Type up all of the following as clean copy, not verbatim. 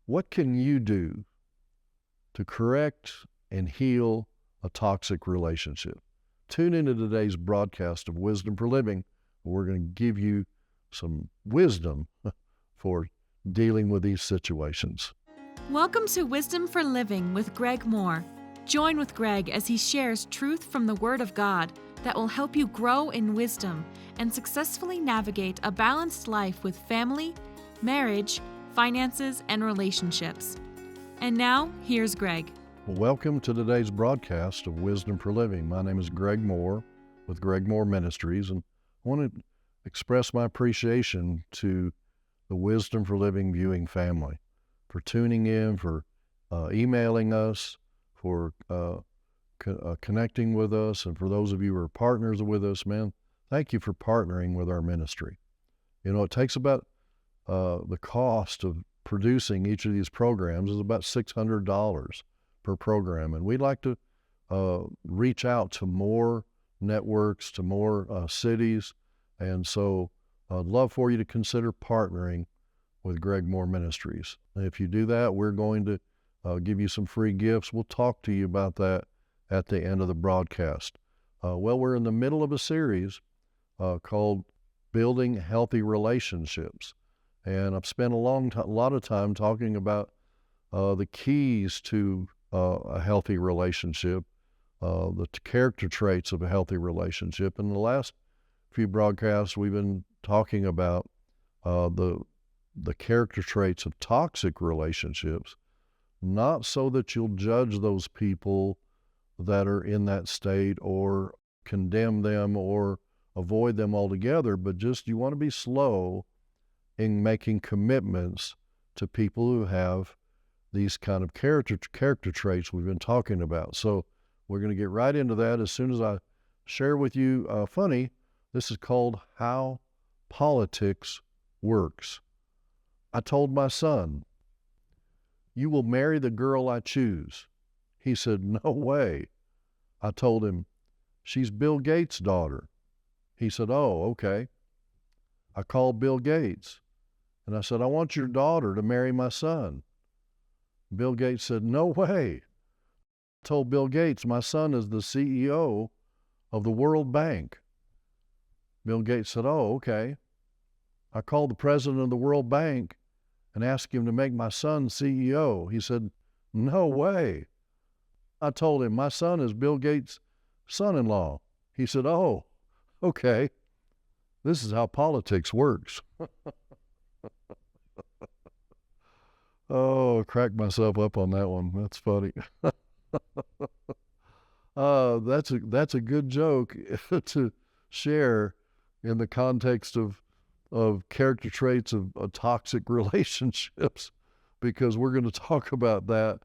What can you do to correct and heal a toxic relationship? Tune into today's broadcast of Wisdom for Living. We're going to give you some wisdom for dealing with these situations. Welcome to Wisdom for Living with Greg Mohr. Join with Greg as he shares truth from the Word of God that will help you grow in wisdom and successfully navigate a balanced life with family, marriage, finances, and relationships. And now, here's Greg. Welcome to today's broadcast of Wisdom for Living. My name is Greg Mohr with Greg Mohr Ministries, and I want to express my appreciation to the Wisdom for Living viewing family for tuning in, for emailing us, for connecting with us, and for those of you who are partners with us, man, thank you for partnering with our ministry. You know, it takes about the cost of producing each of these programs is about $600 per program, and we'd like to reach out to more networks, to more cities, and so I'd love for you to consider partnering with Greg Mohr Ministries. And if you do that, we're going to give you some free gifts. We'll talk to you about that at the end of the broadcast. Well, we're in the middle of a series called Building Healthy Relationships. And I've spent a lot of time talking about the keys to a healthy relationship, the character traits of a healthy relationship. In the last few broadcasts, we've been talking about the character traits of toxic relationships, not so that you'll judge those people that are in that state or condemn them or avoid them altogether, but just you want to be slow in making commitments to people who have these kind of character traits we've been talking about. So we're going to get right into that as soon as I share with you. This is called How Politics Works. I told my son, "You will marry the girl I choose." He said, "No way." I told him, "She's Bill Gates' daughter." He said, "Oh, okay." I called Bill Gates and I said, "I want your daughter to marry my son." Bill Gates said, "No way." I told Bill Gates, "My son is the CEO of the World Bank." Bill Gates said, "Oh, okay." I called the president of the World Bank and asked him to make my son CEO. He said, "No way." I told him, "My son is Bill Gates' son-in-law." He said, "Oh, okay. This is how politics works." Oh, cracked myself up on that one. That's funny. That's a good joke to share in the context of character traits of toxic relationships, because we're going to talk about that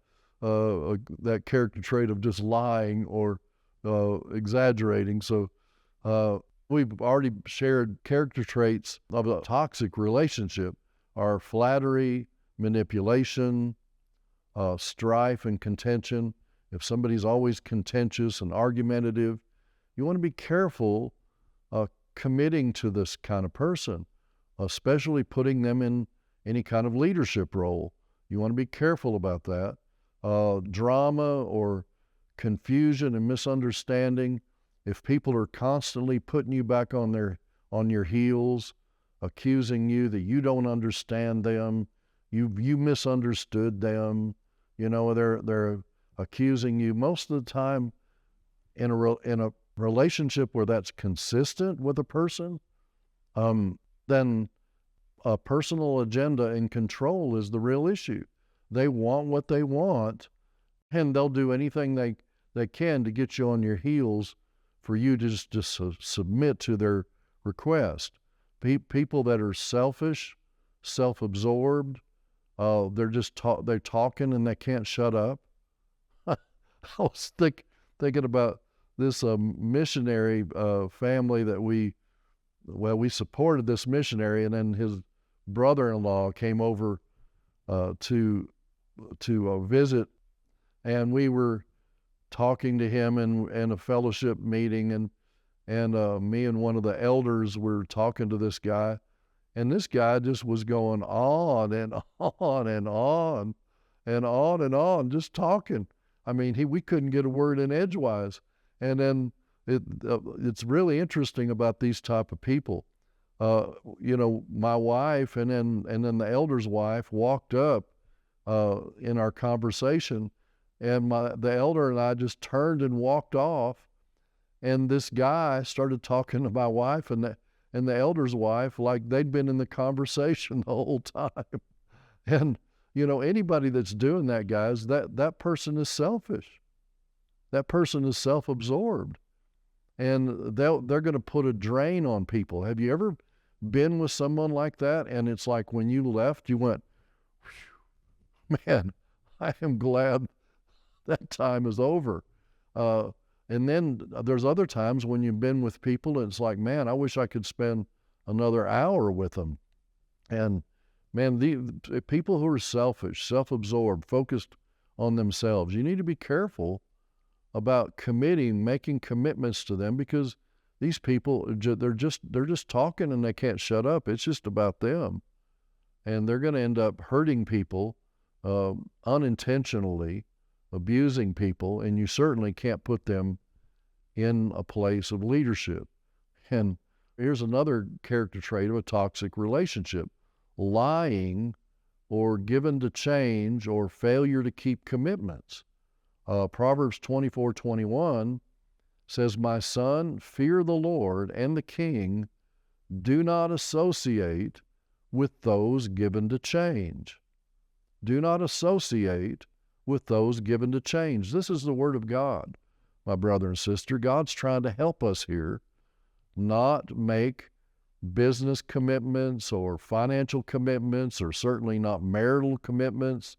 character trait of just lying or exaggerating. So we've already shared character traits of a toxic relationship are flattery, manipulation, strife and contention. If somebody's always contentious and argumentative, you want to be careful committing to this kind of person, especially putting them in any kind of leadership role. You want to be careful about that. Drama or confusion and misunderstanding. If people are constantly putting you back on your heels, accusing you that you don't understand them, you misunderstood them, they're accusing you most of the time in a relationship where that's consistent with a person, then a personal agenda and control is the real issue. They want what they want, and they'll do anything they can to get you on your heels for you to just submit to their request. People that are selfish, self-absorbed, they're talking and they can't shut up. I was thinking about this missionary family that we supported this missionary, and then his brother-in-law came over to visit, and we were talking to him in a fellowship meeting, and me and one of the elders were talking to this guy, And this guy just was going on and on and on and on and on, just talking. I mean, we couldn't get a word in edgewise. And then it's really interesting about these type of people. My wife and then the elder's wife walked up in our conversation, and the elder and I just turned and walked off. And this guy started talking to my wife and the elder's wife like they'd been in the conversation the whole time. And anybody that's doing that, guys, that person is selfish. That person is self-absorbed, and they're going to put a drain on people. Have you ever been with someone like that? And it's like when you left, you went, man, I am glad that time is over. And then there's other times when you've been with people and it's like, man, I wish I could spend another hour with them. And man, the people who are selfish, self-absorbed, focused on themselves, you need to be careful about making commitments to them, because these people, they're just talking and they can't shut up. It's just about them. And they're going to end up hurting people, unintentionally abusing people, and you certainly can't put them in a place of leadership. And here's another character trait of a toxic relationship: lying, or given to change, or failure to keep commitments. Proverbs 24:21 says, "My son, fear the Lord and the king. Do not associate with those given to change." Do not associate with those given to change. This is the word of God, my brother and sister. God's trying to help us here not make business commitments or financial commitments, or certainly not marital commitments,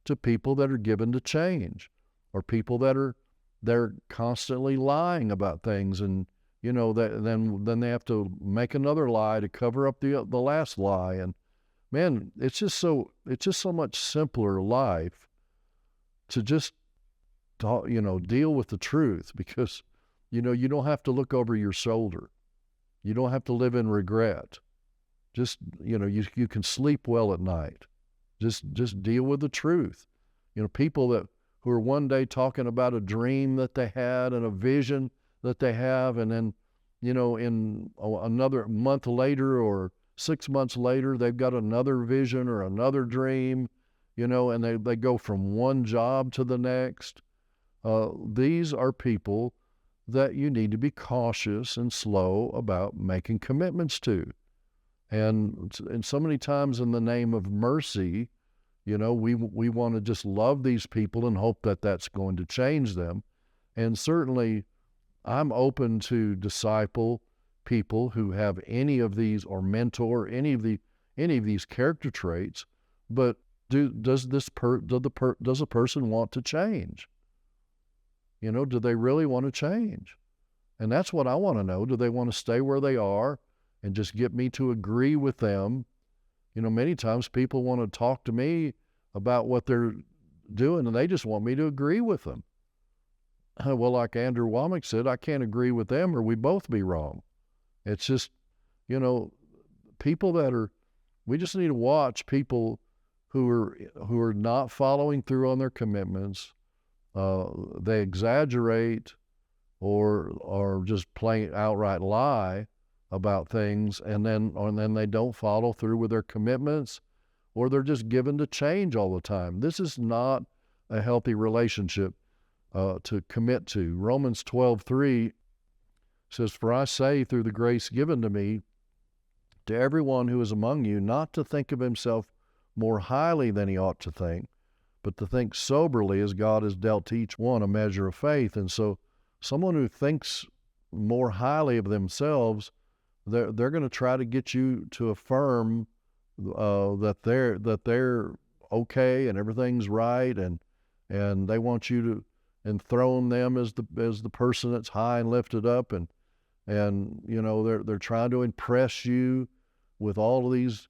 to people that are given to change, or people that they're constantly lying about things, and then they have to make another lie to cover up the last lie. And man, it's just so much simpler life to just deal with the truth, because you don't have to look over your shoulder. You don't have to live in regret. Just you can sleep well at night. Just deal with the truth. People who are one day talking about a dream that they had and a vision that they have, and then in another month later or 6 months later, they've got another vision or another dream, and they go from one job to the next. These are people that you need to be cautious and slow about making commitments to. And so many times, in the name of mercy, we want to just love these people and hope that that's going to change them. And certainly I'm open to disciple people who have any of these, or mentor any of these character traits. But does a person want to change? Do they really want to change? And that's what I want to know. Do they want to stay where they are and just get me to agree with them? Many times people want to talk to me about what they're doing, and they just want me to agree with them. Well, like Andrew Womack said, I can't agree with them or we both be wrong. It's just, people we just need to watch people who are not following through on their commitments. They exaggerate or just plain outright lie about things, and then they don't follow through with their commitments, or they're just given to change all the time. This is not a healthy relationship to commit to. Romans 12:3 says, "For I say, through the grace given to me, to everyone who is among you, not to think of himself more highly than he ought to think, but to think soberly, as God has dealt to each one a measure of faith." And so someone who thinks more highly of themselves, they're going to try to get you to affirm that they're okay and everything's right, and they want you to enthrone them as the person that's high and lifted up, and they're trying to impress you with all of these.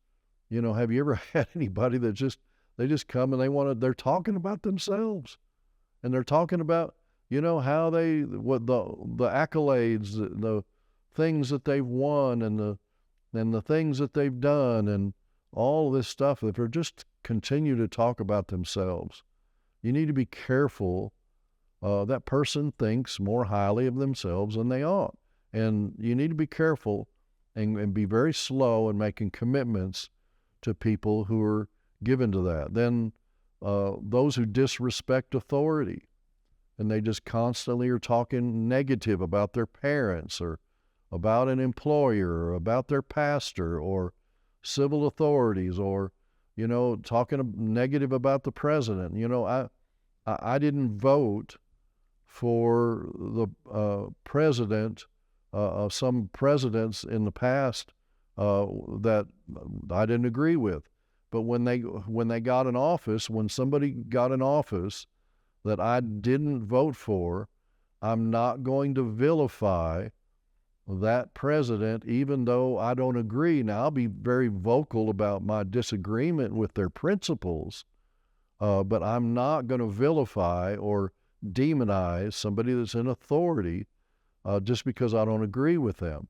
Have you ever had anybody that they just come and they're talking about themselves, and they're talking about how what the accolades, the things that they've won, and and the things that they've done and all this stuff, if they just continue to talk about themselves, you need to be careful. That person thinks more highly of themselves than they ought. And you need to be careful and be very slow in making commitments to people who are given to that. Then those who disrespect authority, and they just constantly are talking negative about their parents or about an employer or about their pastor or civil authorities, or, talking negative about the president. I didn't vote for the president of some presidents in the past that I didn't agree with. But when they got in office, when somebody got in office that I didn't vote for, I'm not going to vilify that president, even though I don't agree. Now, I'll be very vocal about my disagreement with their principles, but I'm not going to vilify or demonize somebody that's in authority just because I don't agree with them.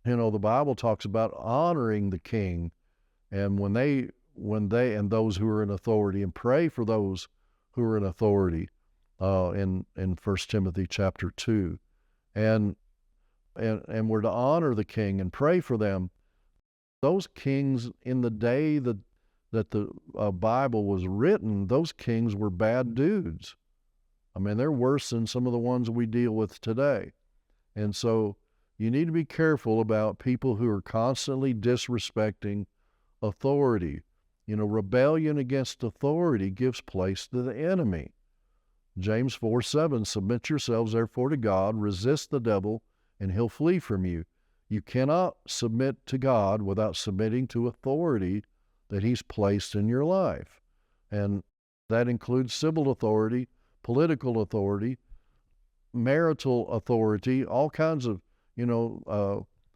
The Bible talks about honoring the king, and when they and those who are in authority, and pray for those who are in authority in 1 Timothy chapter 2. And we're to honor the king and pray for them. Those kings in the day that the Bible was written, those kings were bad dudes. I mean, they're worse than some of the ones we deal with today. And so you need to be careful about people who are constantly disrespecting authority. Rebellion against authority gives place to the enemy. James 4:7, submit yourselves therefore to God, resist the devil, and he'll flee from you. You cannot submit to God without submitting to authority that he's placed in your life. And that includes civil authority, political authority, marital authority, all kinds of,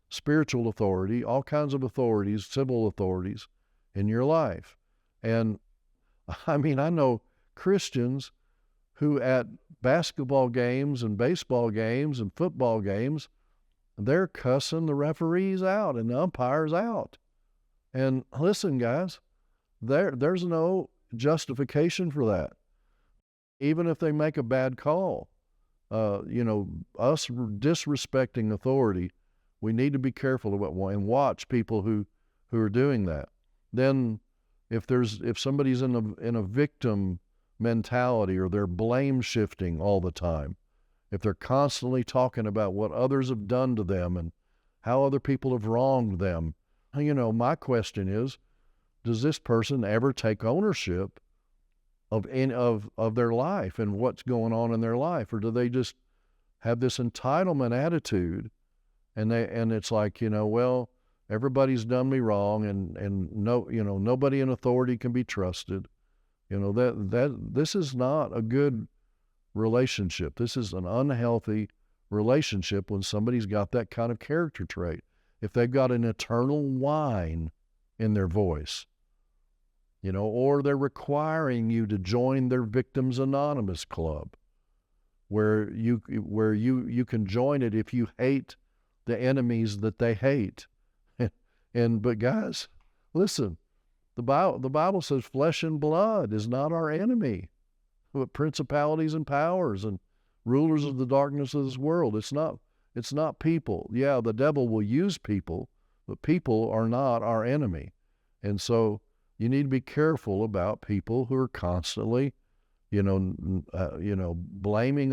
spiritual authority, all kinds of authorities, civil authorities in your life. And I know Christians who at basketball games and baseball games and football games, they're cussing the referees out and the umpires out. And listen, guys, there's no justification for that. Even if they make a bad call, us disrespecting authority, we need to be careful about and watch people who are doing that. Then if somebody's in a victim mentality, or they're blame shifting all the time, if they're constantly talking about what others have done to them and how other people have wronged them, my question is, does this person ever take ownership of their life and what's going on in their life? Or do they just have this entitlement attitude, and it's like, well, everybody's done me wrong, and nobody in authority can be trusted. This is not a good relationship. This is an unhealthy relationship when somebody's got that kind of character trait. If they've got an eternal whine in their voice, or they're requiring you to join their Victims Anonymous club, where you can join it if you hate the enemies that they hate. But guys, listen, the Bible says flesh and blood is not our enemy, but principalities and powers and rulers of the darkness of this world. It's not people. Yeah, the devil will use people, but people are not our enemy. And so you need to be careful about people who are constantly, blaming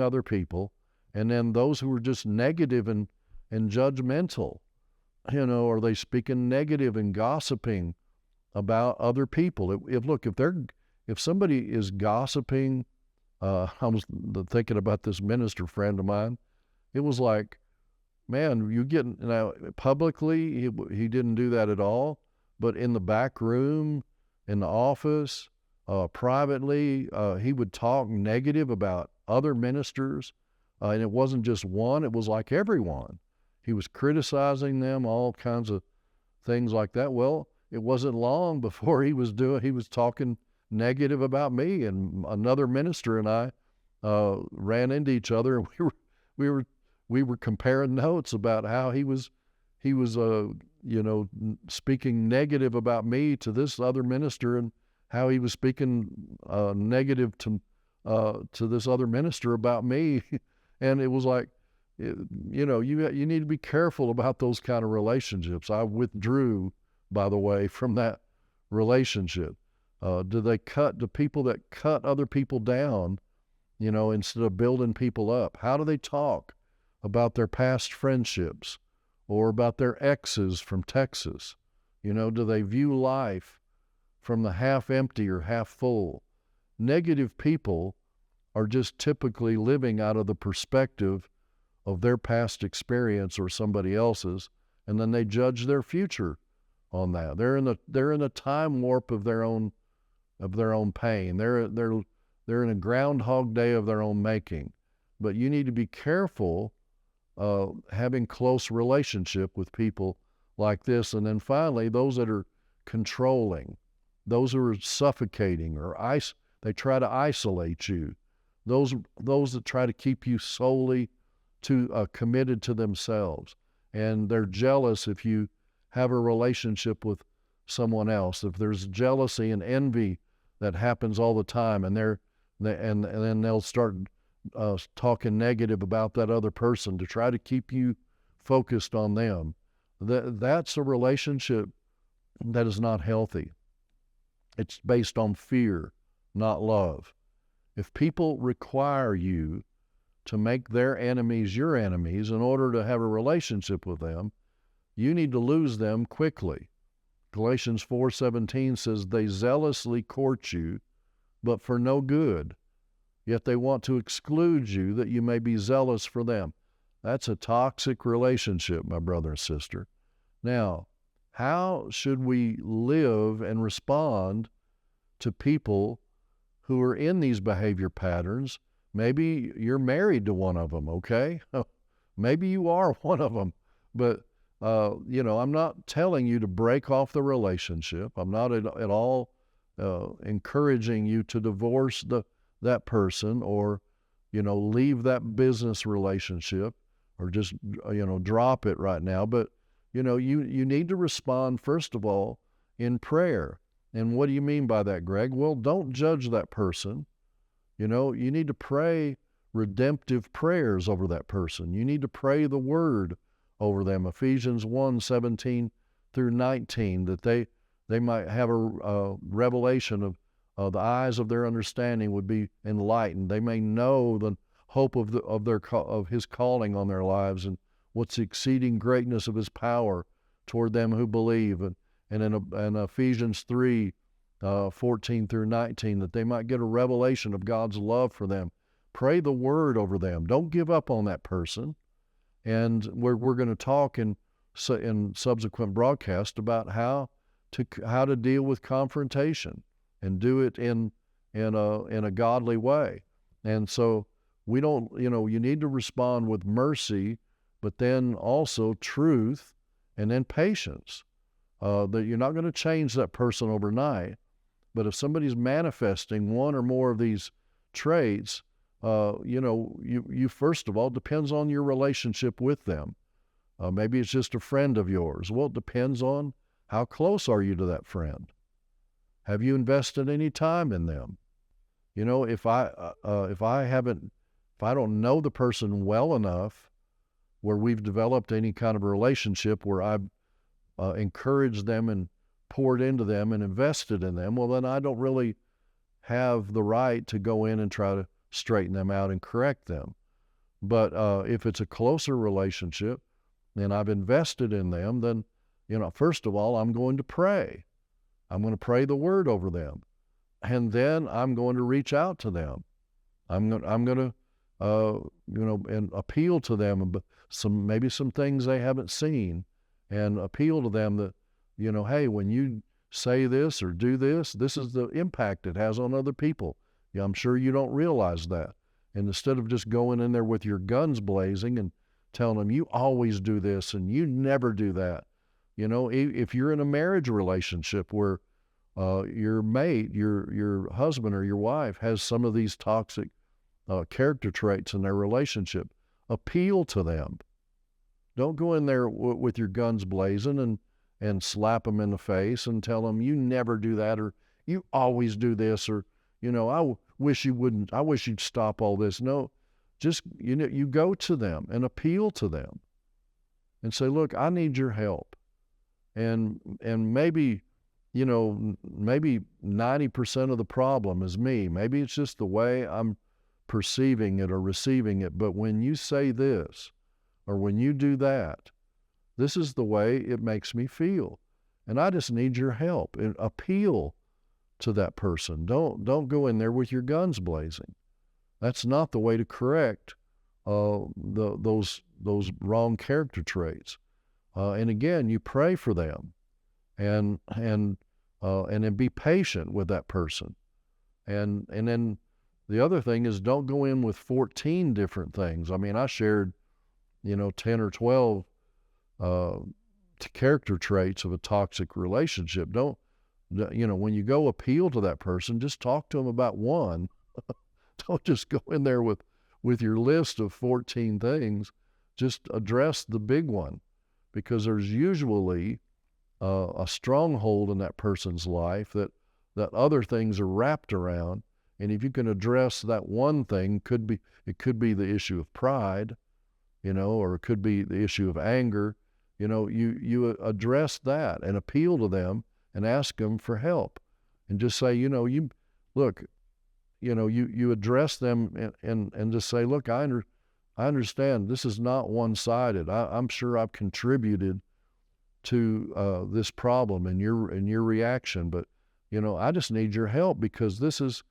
other people, and then those who are just negative and judgmental. Are they speaking negative and gossiping about other people? If somebody is gossiping, I was thinking about this minister friend of mine. It was like, man, publicly he didn't do that at all, but in the back room, in the office, privately, he would talk negative about other ministers, and it wasn't just one, it was like everyone. He was criticizing them, all kinds of things like that. Well, it wasn't long before he was talking negative about me, and another minister and I ran into each other, and we were comparing notes about how he was speaking negative about me to this other minister, and how he was speaking negative to this other minister about me. And it was like, you need to be careful about those kind of relationships. I withdrew, by the way, from that relationship. Do people that cut other people down, instead of building people up? How do they talk about their past friendships or about their exes from Texas? Do they view life from the half empty or half full? Negative people are just typically living out of the perspective of their past experience or somebody else's, and then they judge their future on that. They're in a time warp of their own pain. They're in a groundhog day of their own making. But you need to be careful having close relationship with people like this. And then finally, those that are controlling, those who are suffocating, or they try to isolate you. Those that try to keep you solely committed to themselves, and they're jealous if you have a relationship with someone else. If there's jealousy and envy that happens all the time, and then they'll start talking negative about that other person to try to keep you focused on them. That's a relationship that is not healthy. It's based on fear, not love. If people require you to make their enemies your enemies in order to have a relationship with them, you need to lose them quickly. Galatians 4:17 says, they zealously court you, but for no good. Yet they want to exclude you that you may be zealous for them. That's a toxic relationship, my brother and sister. Now, how should we live and respond to people who are in these behavior patterns? Maybe you're married to one of them, okay? Maybe you are one of them. But, I'm not telling you to break off the relationship. I'm not at all encouraging you to divorce that person, or, leave that business relationship, or just, drop it right now. But, you need to respond, first of all, in prayer. And what do you mean by that, Greg? Well, don't judge that person. You need to pray redemptive prayers over that person. You need to pray the word over them. Ephesians 1:17 through 19, that they might have a revelation of the eyes of their understanding would be enlightened. They may know the hope of his calling on their lives, and what's the exceeding greatness of his power toward them who believe. And in Ephesians 3:14 through 19, that they might get a revelation of God's love for them. Pray the word over them. Don't give up on that person. And we're going to talk in subsequent broadcasts about how to deal with confrontation and do it in a godly way. And so we don't, you need to respond with mercy, but then also truth, and then patience. That you're not going to change that person overnight, but if somebody's manifesting one or more of these traits, you first of all, depends on your relationship with them. Maybe it's just a friend of yours. Well, it depends on how close are you to that friend. Have you invested any time in them? If I don't know the person well enough where we've developed any kind of a relationship where I've encouraged them and poured into them and invested in them, well, then I don't really have the right to go in and try to straighten them out and correct them. But if it's a closer relationship and I've invested in them, then, first of all, I'm going to pray. I'm going to pray the word over them. And then I'm going to reach out to them. I'm going to and appeal to them, maybe some things they haven't seen, and appeal to them that, hey, when you say this or do this, this is the impact it has on other people. Yeah, I'm sure you don't realize that. And instead of just going in there with your guns blazing and telling them, you always do this and you never do that. If you're in a marriage relationship where your mate, your husband or your wife has some of these toxic character traits in their relationship, appeal to them. Don't go in there with your guns blazing and slap them in the face and tell them you never do that, or you always do this, or wish you wouldn't. I wish you'd stop all this. No, just you go to them and appeal to them and say, look, I need your help, and maybe maybe 90% of the problem is me. Maybe it's just the way I'm perceiving it or receiving it. But when you say this, or when you do that, this is the way it makes me feel. And I just need your help, and appeal to that person. Don't go in there with your guns blazing. That's not the way to correct those wrong character traits. And again, you pray for them, and then be patient with that person. And then the other thing is, don't go in with 14 different things. I mean, I shared 10 or 12 character traits of a toxic relationship. When you go appeal to that person, just talk to them about one. Don't just go in there with your list of 14 things. Just address the big one, because there's usually a stronghold in that person's life that other things are wrapped around. And if you can address that one thing, it could be the issue of pride, or it could be the issue of anger. You address that and appeal to them and ask them for help, and just say, you address them and just say, look, I understand this is not one-sided. I'm sure I've contributed to this problem and your reaction, but I just need your help, because this is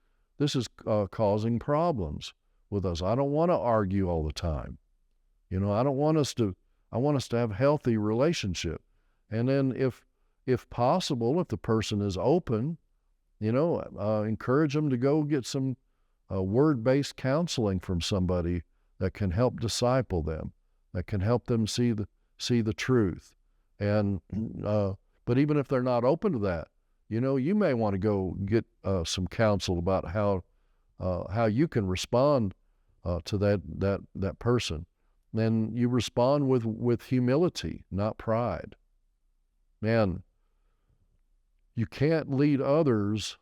causing problems with us. I don't want to argue all the time. I want us to have healthy relationship. And then if possible, if the person is open, encourage them to go get some word-based counseling from somebody that can help disciple them, that can help them see the truth. And but even if they're not open to that, you may want to go get some counsel about how you can respond to that person. Then you respond with humility, not pride. Man, you can't lead others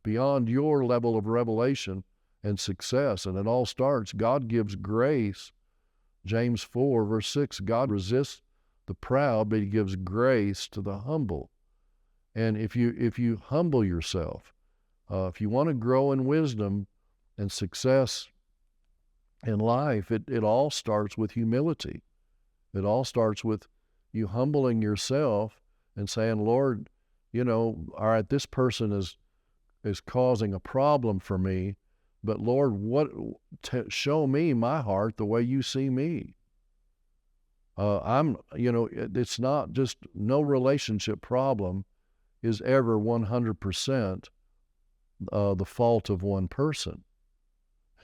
beyond your level of revelation and success. And it all starts, God gives grace. James 4, verse 6, God resists the proud, but he gives grace to the humble. And if you humble yourself, if you want to grow in wisdom and success in life, it all starts with humility. It all starts with you humbling yourself and saying, Lord, all right, this person is causing a problem for me, but Lord, show me my heart the way you see me. It's not just, no relationship problem is ever 100% the fault of one person.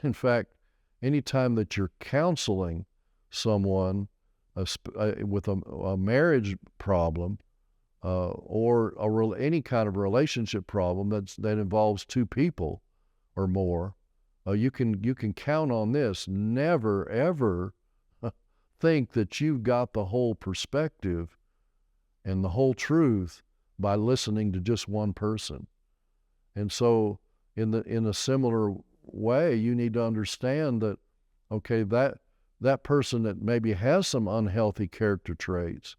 In fact, anytime that you're counseling someone with a marriage problem or any kind of relationship problem that involves two people or more, you can count on this. Never, ever think that you've got the whole perspective and the whole truth by listening to just one person. And so in a similar way, you need to understand that, okay, that person that maybe has some unhealthy character traits,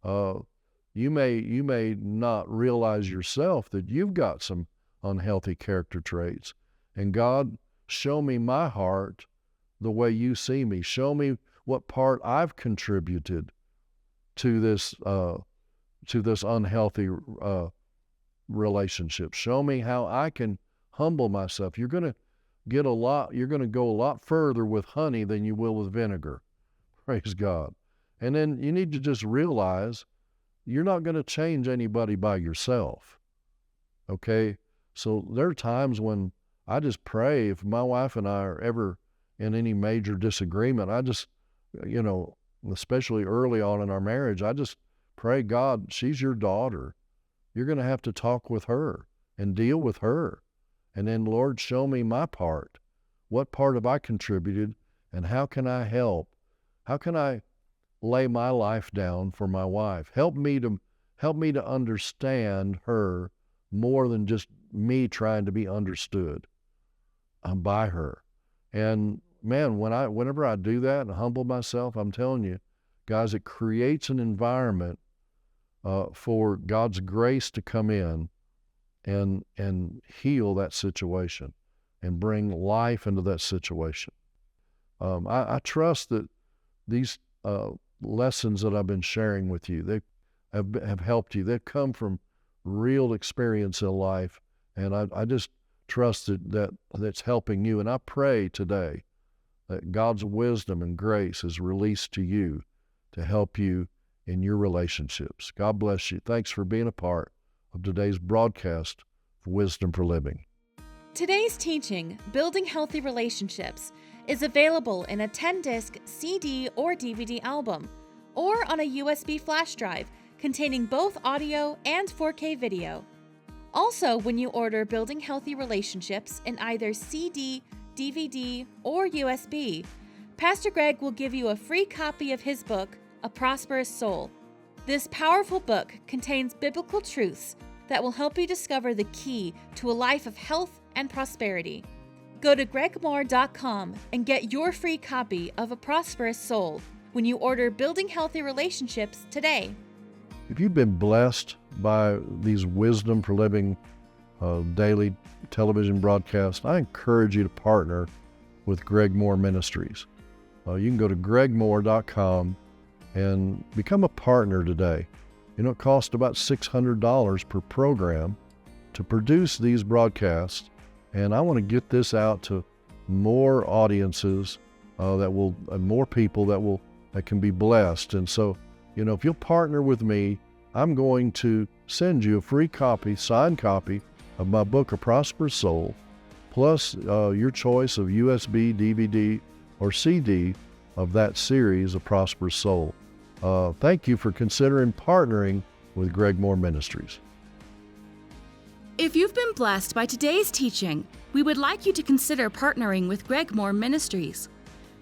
you may not realize yourself that you've got some unhealthy character traits. And God, show me my heart the way you see me. Show me what part I've contributed to this unhealthy relationship. Show me how I can humble myself. You're going to go a lot further with honey than you will with vinegar. Praise God. And then you need to just realize you're not going to change anybody by yourself. Okay? So there are times when I just pray, if my wife and I are ever in any major disagreement, I just, especially early on in our marriage, I just pray, God, she's your daughter. You're going to have to talk with her and deal with her. And then, Lord, show me my part. What part have I contributed, and how can I help? How can I lay my life down for my wife. Help me to understand her more than just me trying to be understood by her. And man, whenever I do that and humble myself, I'm telling you, guys, it creates an environment for God's grace to come in and heal that situation and bring life into that situation. I trust that these lessons that I've been sharing with you, they have helped you. They've come from real experience in life, and I just trust that's helping you. And I pray today that God's wisdom and grace is released to you to help you in your relationships. God bless you. Thanks for being a part of today's broadcast of Wisdom for Living. Today's teaching, Building Healthy Relationships, is available in a 10-disc CD or DVD album, or on a USB flash drive containing both audio and 4K video. Also, when you order Building Healthy Relationships in either CD, DVD, or USB, Pastor Greg will give you a free copy of his book, A Prosperous Soul. This powerful book contains biblical truths that will help you discover the key to a life of health and prosperity. Go to gregmohr.com and get your free copy of A Prosperous Soul when you order Building Healthy Relationships today. If you've been blessed by these Wisdom for Living daily television broadcasts, I encourage you to partner with Greg Mohr Ministries. You can go to gregmohr.com and become a partner today. You know, it costs about $600 per program to produce these broadcasts, and I want to get this out to more audiences more people that can be blessed. And so, you know, if you'll partner with me, I'm going to send you a free copy, signed copy of my book, A Prosperous Soul, plus your choice of USB, DVD, or CD of that series, A Prosperous Soul. Thank you for considering partnering with Greg Mohr Ministries. If you've been blessed by today's teaching, we would like you to consider partnering with Greg Mohr Ministries.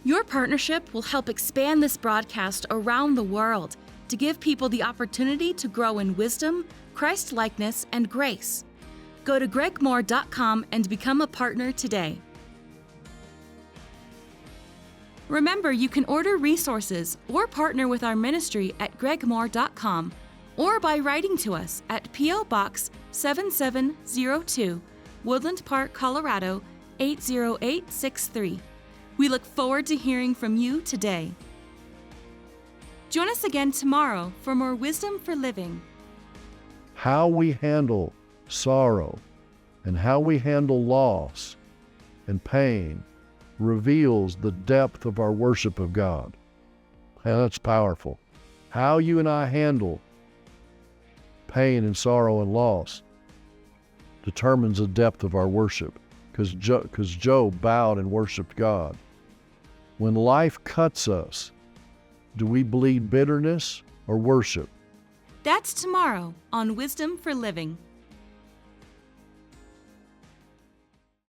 Your partnership will help expand this broadcast around the world to give people the opportunity to grow in wisdom, Christ-likeness, and grace. Go to gregmohr.com and become a partner today. Remember, you can order resources or partner with our ministry at gregmohr.com or by writing to us at P.O. Box 7702, Woodland Park, Colorado 80863. We look forward to hearing from you today. Join us again tomorrow for more Wisdom for Living. How we handle sorrow and how we handle loss and pain reveals the depth of our worship of God. And that's powerful. How you and I handle pain and sorrow and loss determines the depth of our worship, because Job bowed and worshiped God. When life cuts us, do we bleed bitterness or worship? That's tomorrow on Wisdom for Living.